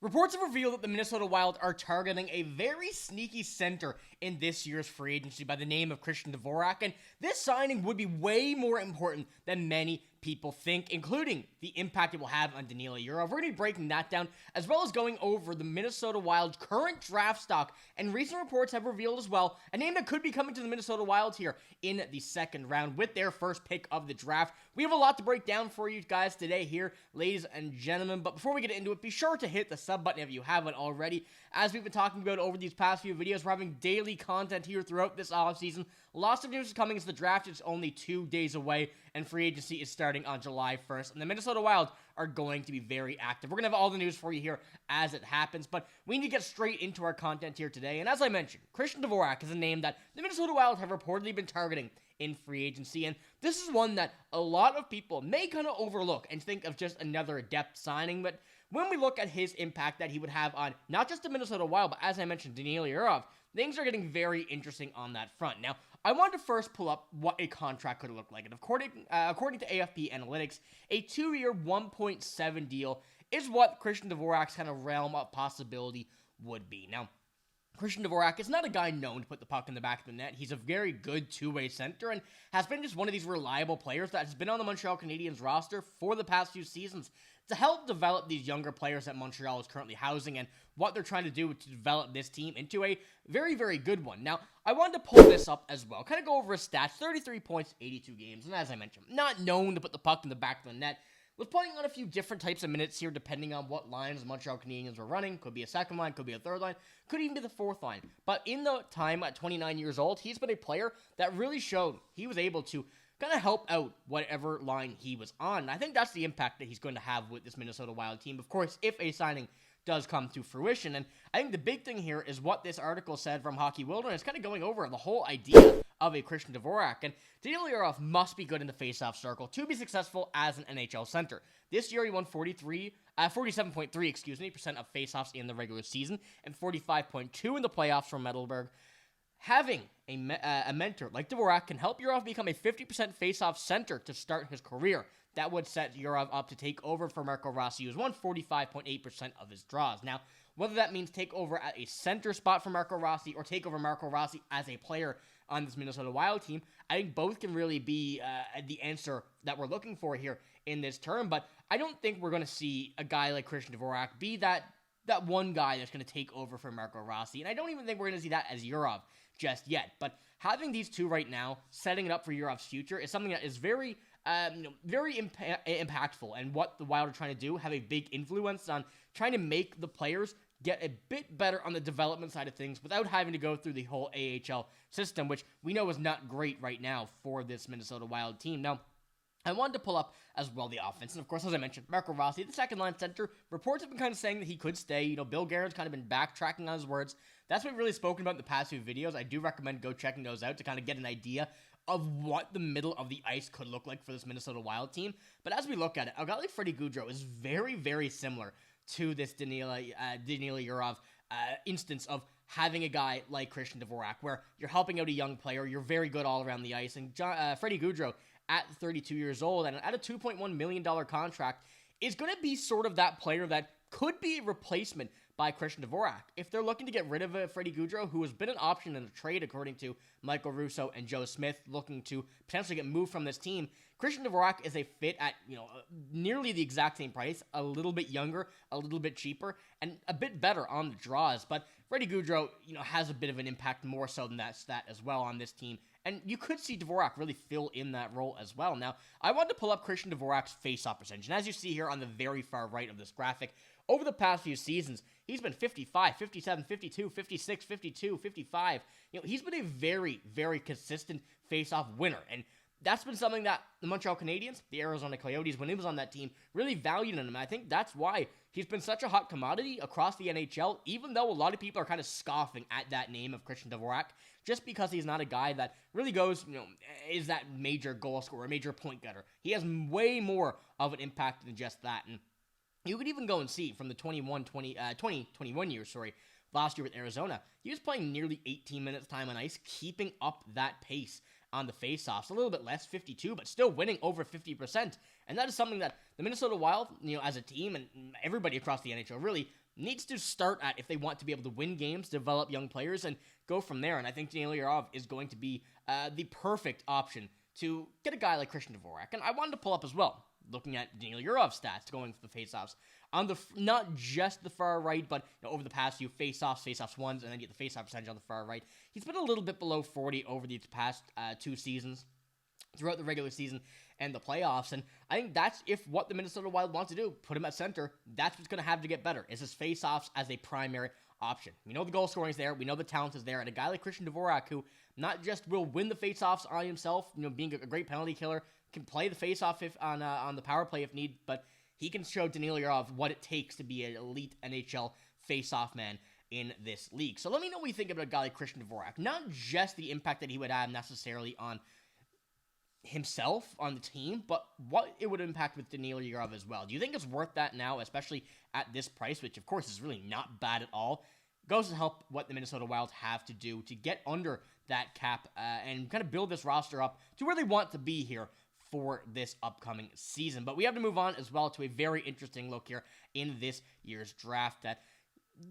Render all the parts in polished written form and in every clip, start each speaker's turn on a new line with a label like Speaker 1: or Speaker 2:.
Speaker 1: Reports have revealed that the Minnesota Wild are targeting a very sneaky center in this year's free agency by the name of Christian Dvorak, and this signing would be way more important than many people think, including the impact it will have on Danila Yurov. We're going to be breaking that down, as well as going over the Minnesota Wild's current draft stock, and recent reports have revealed as well a name that could be coming to the Minnesota Wild here in the second round with their first pick of the draft. We have a lot to break down for you guys today here, ladies and gentlemen, but before we get into it, be sure to hit the sub button if you haven't already. As we've been talking about over these past few videos, we're having daily content here throughout this offseason. Lots of news is coming as the draft is only 2 days away, and free agency is starting on July 1st, and the Minnesota Wild are going to be very active. We're going to have all the news for you here as it happens, but we need to get straight into our content here today, and as I mentioned, Christian Dvorak is a name that the Minnesota Wild have reportedly been targeting in free agency, and this is one that a lot of people may kind of overlook and think of just another depth signing, but when we look at his impact that he would have on not just the Minnesota Wild, but as I mentioned, Danila Yurov, things are getting very interesting on that front. Now, I wanted to first pull up what a contract could look like, and according to AFP Analytics, a 2-year, $1.7 deal is what Christian Dvorak's kind of realm of possibility would be. Now, Christian Dvorak is not a guy known to put the puck in the back of the net. He's a very good two-way center and has been just one of these reliable players that has been on the Montreal Canadiens roster for the past few seasons to help develop these younger players that Montreal is currently housing and what they're trying to do to develop this team into a very, very good one. Now, I wanted to pull this up as well, kind of go over his stats, 33 points, 82 games, and as I mentioned, not known to put the puck in the back of the net. Was playing on a few different types of minutes here depending on what lines the Montreal Canadiens were running. Could be a second line, could be a third line, could even be the fourth line. But in the time at 29 years old, he's been a player that really showed he was able to kind of help out whatever line he was on. And I think that's the impact that he's going to have with this Minnesota Wild team. Of course, if a signing does come to fruition. And I think the big thing here is what this article said from Hockey Wilderness, kind of going over the whole idea of a Christian Dvorak. And Danila Yurov must be good in the faceoff circle to be successful as an NHL center. This year he won 47.3% of faceoffs in the regular season and 45.2 in the playoffs from Metalberg. Having a mentor like Dvorak can help Yurov become a 50% faceoff center to start his career. That would set Yurov up to take over for Marco Rossi, who's won 45.8% of his draws. Now, whether that means take over at a center spot for Marco Rossi or take over Marco Rossi as a player on this Minnesota Wild team, I think both can really be the answer that we're looking for here in this term. But I don't think we're going to see a guy like Christian Dvorak be that one guy that's going to take over for Marco Rossi. And I don't even think we're going to see that as Yurov just yet. But having these two right now, setting it up for Yurov's future, is something that is very impactful, and what the Wild are trying to do, have a big influence on trying to make the players get a bit better on the development side of things without having to go through the whole AHL system, which we know is not great right now for this Minnesota Wild team. Now, I wanted to pull up as well the offense, and of course, as I mentioned, Marco Rossi, the second-line center, reports have been kind of saying that he could stay. Bill Guerin's kind of been backtracking on his words. That's what we've really spoken about in the past few videos. I do recommend go checking those out to kind of get an idea of what the middle of the ice could look like for this Minnesota Wild team. But as we look at it, a guy like Freddie Gaudreau is very, very similar to this Danila Yurov instance of having a guy like Christian Dvorak, where you're helping out a young player, you're very good all around the ice, and Freddie Gaudreau, at 32 years old and at a $2.1 million contract, is going to be sort of that player that could be a replacement by Christian Dvorak. If they're looking to get rid of Freddie Gaudreau, who has been an option in a trade according to Michael Russo and Joe Smith, looking to potentially get moved from this team, Christian Dvorak is a fit at nearly the exact same price, a little bit younger, a little bit cheaper, and a bit better on the draws. But Freddie Gaudreau, has a bit of an impact more so than that stat as well on this team. And you could see Dvorak really fill in that role as well. Now, I wanted to pull up Christian Dvorak's face-off percentage. And as you see here on the very far right of this graphic, over the past few seasons, he's been 55, 57, 52, 56, 52, 55. He's been a very, very consistent face-off winner. And that's been something that the Montreal Canadiens, the Arizona Coyotes, when he was on that team, really valued in him. And I think that's why he's been such a hot commodity across the NHL, even though a lot of people are kind of scoffing at that name of Christian Dvorak, just because he's not a guy that really goes, is that major goal scorer, major point getter. He has way more of an impact than just that. And you could even go and see from the 2021 year, last year with Arizona, he was playing nearly 18 minutes time on ice, keeping up that pace on the faceoffs. A little bit less, 52, but still winning over 50%. And that is something that the Minnesota Wild, as a team and everybody across the NHL really needs to start at if they want to be able to win games, develop young players, and go from there. And I think Danila Yurov is going to be the perfect option to get a guy like Christian Dvorak. And I wanted to pull up as well, looking at Danila Yurov's stats going for the faceoffs on the not just the far right, but over the past few faceoffs ones, and then you get the faceoff percentage on the far right. He's been a little bit below 40 over these past 2 seasons, throughout the regular season and the playoffs. And I think that's if what the Minnesota Wild wants to do, put him at center, that's what's going to have to get better, is his faceoffs as a primary option. We know the goal scoring is there, we know the talent is there, and a guy like Christian Dvorak, who not just will win the faceoffs on himself, being a great penalty killer, can play the faceoff if on the power play if need, but he can show Danila Yurov what it takes to be an elite NHL faceoff man in this league. So let me know what you think about a guy like Christian Dvorak. Not just the impact that he would have necessarily on himself on the team, but what it would impact with Danila Yurov as well. Do you think it's worth that now, especially at this price, which of course is really not bad at all? Goes to help what the Minnesota Wild have to do to get under that cap and kind of build this roster up to where they want to be here for this upcoming season. But we have to move on as well to a very interesting look here in this year's draft that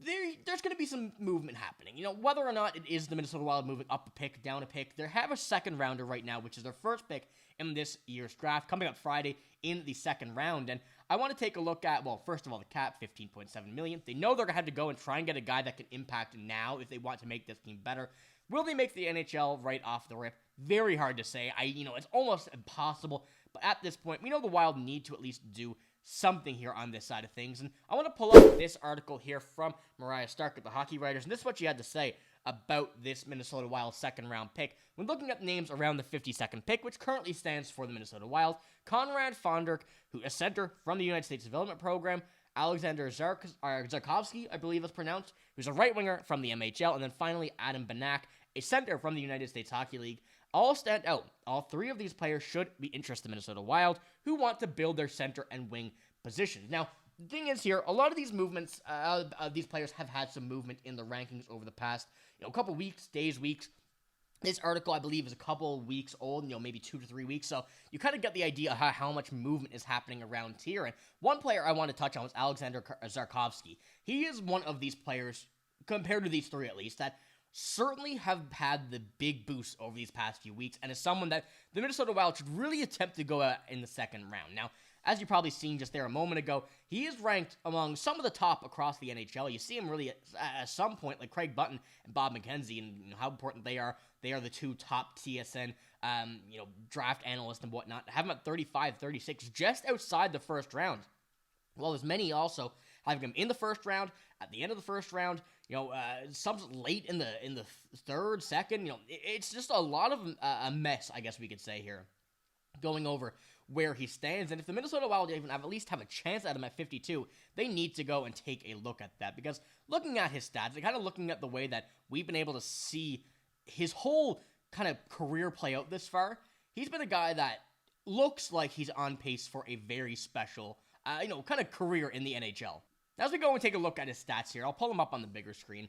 Speaker 1: there's going to be some movement happening. Whether or not it is the Minnesota Wild moving up a pick, down a pick, they have a second rounder right now, which is their first pick in this year's draft, coming up Friday in the second round. And I want to take a look at, well, first of all, the cap, $15.7 million. They know they're going to have to go and try and get a guy that can impact now if they want to make this team better. Will they make the NHL right off the rip? Very hard to say. It's almost impossible. But at this point, we know the Wild need to at least do something here on this side of things. And I want to pull up this article here from Mariah Stark at the Hockey Writers. And this is what she had to say about this Minnesota Wild second-round pick. When looking at names around the 52nd pick, which currently stands for the Minnesota Wild, Conrad Fonderk, who is a center from the United States Development Program, Alexander Zarkovsky, I believe it's pronounced, who's a right winger from the MHL, and then finally Adam Banak, a center from the United States Hockey League, all stand out. All 3 of these players should be interested in the Minnesota Wild, who want to build their center and wing positions. Now, the thing is here, a lot of these movements, these players have had some movement in the rankings over the past, couple weeks, days, weeks. This article, I believe, is a couple weeks old, maybe 2 to 3 weeks, so you kind of get the idea of how much movement is happening around here. And one player I want to touch on was Alexander Zarkovsky. He is one of these players, compared to these 3 at least, that certainly have had the big boost over these past few weeks, and is someone that the Minnesota Wild should really attempt to go at in the second round. Now, as you've probably seen just there a moment ago, he is ranked among some of the top across the NHL. You see him really at some point, like Craig Button and Bob McKenzie, and how important they are. They are the 2 top TSN, draft analysts and whatnot. Have him at 35, 36, just outside the first round. Well, there's many also having him in the first round, at the end of the first round, some late in the third, second. It's just a lot of a mess, I guess we could say here, going over where he stands. And if the Minnesota Wild even at least have a chance at him at 52, they need to go and take a look at that. Because looking at his stats and kind of looking at the way that we've been able to see his whole kind of career play out this far, he's been a guy that looks like he's on pace for a very special, kind of career in the NHL. Now, as we go and take a look at his stats here, I'll pull him up on the bigger screen.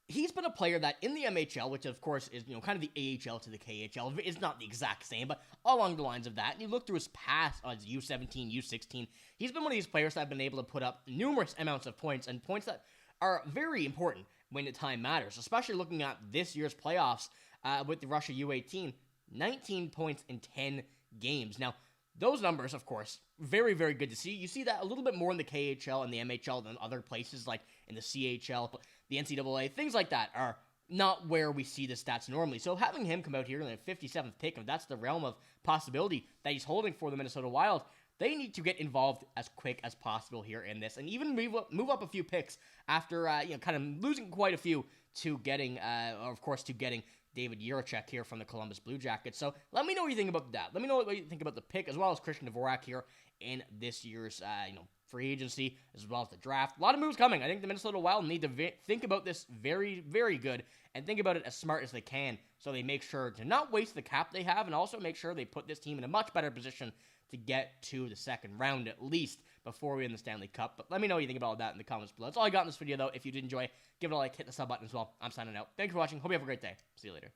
Speaker 1: He's been a player that in the MHL, which of course is, kind of the AHL to the KHL, it's not the exact same, but along the lines of that, and you look through his past on his U17, U16, he's been one of these players that have been able to put up numerous amounts of points, and points that are very important when the time matters, especially looking at this year's playoffs with the Russia U18, 19 points in 10 games. Now, those numbers, of course, very, very good to see. You see that a little bit more in the KHL and the MHL than other places like in the CHL, the NCAA. Things like that are not where we see the stats normally. So having him come out here in the 57th pick, if that's the realm of possibility that he's holding for the Minnesota Wild, they need to get involved as quick as possible here in this, and even move up a few picks after kind of losing quite a few to getting, getting David Jiricek here from the Columbus Blue Jackets. So let me know what you think about that. Let me know what you think about the pick, as well as Christian Dvorak here in this year's free agency, as well as the draft. A lot of moves coming. I think the Minnesota Wild need to think about this very, very good, and think about it as smart as they can, so they make sure to not waste the cap they have, and also make sure they put this team in a much better position to get to the second round at least before we win the Stanley Cup. But let me know what you think about all that in the comments below. That's all I got in this video, though. If you did enjoy, give it a like, hit the sub button as well. I'm signing out. Thanks for watching. Hope you have a great day. See you later.